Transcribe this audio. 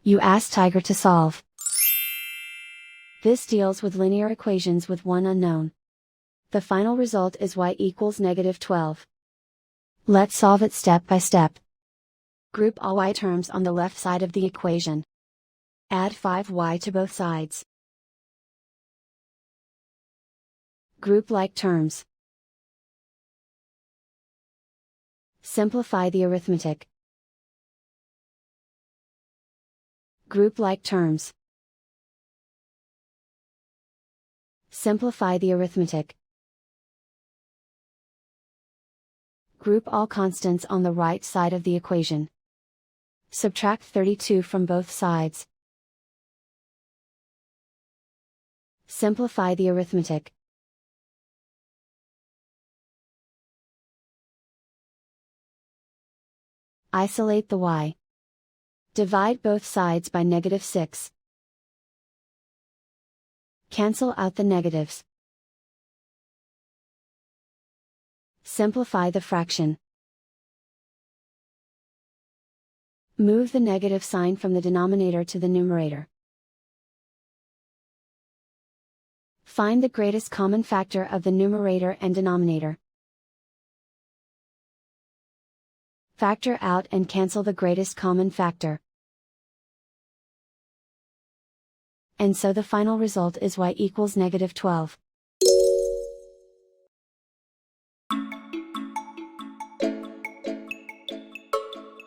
You ask Tiger to solve. This deals with linear equations with one unknown. The final result is y equals -12. Let's solve it step by step. Group all y terms on the left side of the equation. Add 5y to both sides. Group like terms. Simplify the arithmetic. Group like terms. Simplify the arithmetic. Group all constants on the right side of the equation. Subtract 32 from both sides. Simplify the arithmetic. Isolate the y. Divide both sides by -6. Cancel out the negatives. Simplify the fraction. Move the negative sign from the denominator to the numerator. Find the greatest common factor of the numerator and denominator. Factor out and cancel the greatest common factor. And so the final result is y equals -12.